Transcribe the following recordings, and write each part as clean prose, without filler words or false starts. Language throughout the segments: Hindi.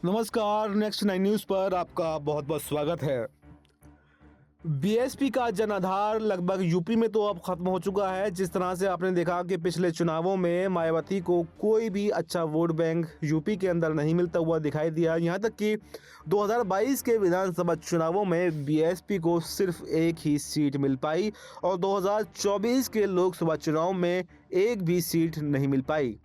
नमस्कार, नेक्स्ट 9 न्यूज़ पर आपका बहुत बहुत स्वागत है। बीएसपी का जनाधार लगभग यूपी में तो अब खत्म हो चुका है। जिस तरह से आपने देखा कि पिछले चुनावों में मायावती को कोई भी अच्छा वोट बैंक यूपी के अंदर नहीं मिलता हुआ दिखाई दिया। यहाँ तक कि 2022 के विधानसभा चुनावों में बीएसपी को सिर्फ एक ही सीट मिल पाई और 2024 के लोकसभा चुनाव में एक भी सीट नहीं मिल पाई।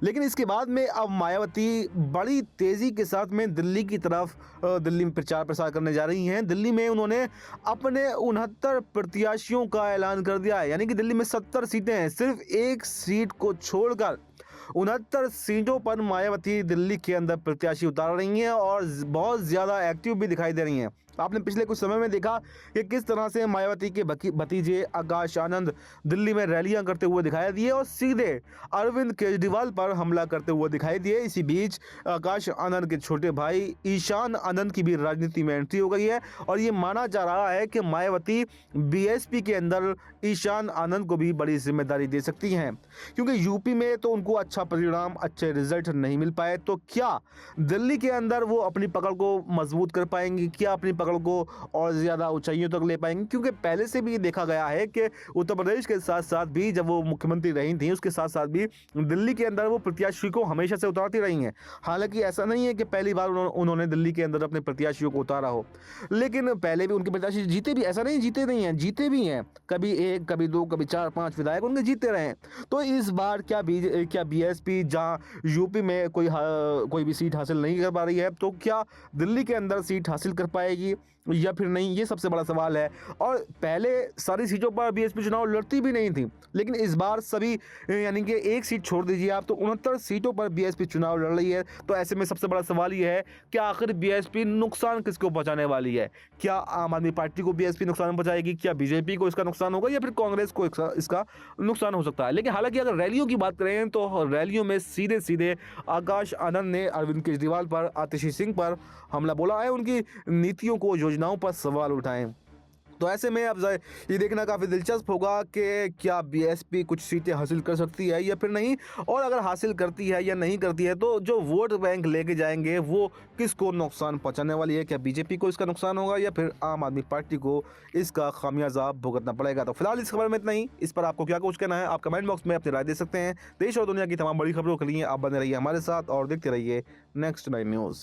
लेकिन इसके बाद में अब मायावती बड़ी तेज़ी के साथ में दिल्ली की तरफ दिल्ली में प्रचार प्रसार करने जा रही हैं। दिल्ली में उन्होंने अपने 69 प्रत्याशियों का ऐलान कर दिया है, यानी कि दिल्ली में 70 सीटें हैं। सिर्फ एक सीट को छोड़कर 69 सीटों पर मायावती दिल्ली के अंदर प्रत्याशी उतार रही हैं और बहुत ज़्यादा एक्टिव भी दिखाई दे रही हैं। आपने पिछले कुछ समय में देखा कि किस तरह से मायावती के भतीजे आकाश आनंद दिल्ली में रैलियां करते हुए दिखाई दिए और सीधे अरविंद केजरीवाल पर हमला करते हुए दिखाई दिए। इसी बीच आकाश आनंद के छोटे भाई ईशान आनंद की भी राजनीति में एंट्री हो गई है और ये माना जा रहा है कि मायावती बीएसपी के अंदर ईशान आनंद को भी बड़ी जिम्मेदारी दे सकती हैं, क्योंकि यूपी में तो उनको अच्छा परिणाम, अच्छे रिजल्ट नहीं मिल पाए। तो क्या दिल्ली के अंदर वो अपनी पकड़ को मजबूत कर पाएंगी? क्या अपनी पकड़ को और ज़्यादा ऊंचाइयों तक ले पाएंगे? क्योंकि पहले से भी देखा गया है कि उत्तर प्रदेश के साथ साथ भी जब वो मुख्यमंत्री रही थी, उसके साथ साथ भी दिल्ली के अंदर वो प्रत्याशी को हमेशा से उतारती रही हैं। हालांकि ऐसा नहीं है कि पहली बार उन्होंने दिल्ली के अंदर अपने प्रत्याशियों को उतारा हो, लेकिन पहले भी उनके प्रत्याशी जीते भी, ऐसा नहीं जीते नहीं हैं, जीते भी हैं। कभी एक, कभी दो, कभी 4-5 विधायक उनके जीते रहे हैं। तो इस बार क्या बीएसपी जहां यूपी में कोई भी सीट हासिल नहीं कर पा रही है, तो क्या दिल्ली के अंदर सीट हासिल कर पाएगी या फिर नहीं? ये सबसे बड़ा सवाल है। और पहले सारी सीटों पर बीएसपी चुनाव लड़ती भी नहीं थी, लेकिन इस बार सभी, यानी कि एक सीट छोड़ दीजिए आप, तो 69 सीटों पर बीएसपी चुनाव लड़ रही है। तो ऐसे में सबसे बड़ा सवाल ये है कि आखिर बीएसपी नुकसान किसको पहुंचाने वाली है? क्या आम आदमी पार्टी को बीएसपी नुकसान पहुंचाएगी? क्या बीजेपी को इसका नुकसान होगा या फिर कांग्रेस को इसका नुकसान हो सकता है? लेकिन हालांकि अगर रैलियों की बात करें तो रैलियों में सीधे सीधे आकाश आनंद ने अरविंद केजरीवाल पर, आतिशी सिंह पर हमला बोला है, उनकी नीतियों को, योजनाओं पर सवाल उठाएं। तो ऐसे में अब ये देखना काफ़ी दिलचस्प होगा कि क्या बीएसपी कुछ सीटें हासिल कर सकती है या फिर नहीं, और अगर हासिल करती है या नहीं करती है तो जो वोट बैंक लेके जाएंगे वो किसको नुकसान पहुंचाने वाली है? क्या बीजेपी को इसका नुकसान होगा या फिर आम आदमी पार्टी को इसका खामियाजा भुगतना पड़ेगा? तो फिलहाल इस खबर में इतना ही। इस पर आपको क्या कुछ कहना है? आप कमेंट बॉक्स में अपनी राय दे सकते हैं। देश और दुनिया की तमाम बड़ी खबरों के लिए आप बने रहिए हमारे साथ और देखते रहिए नेक्स्ट 9 न्यूज़।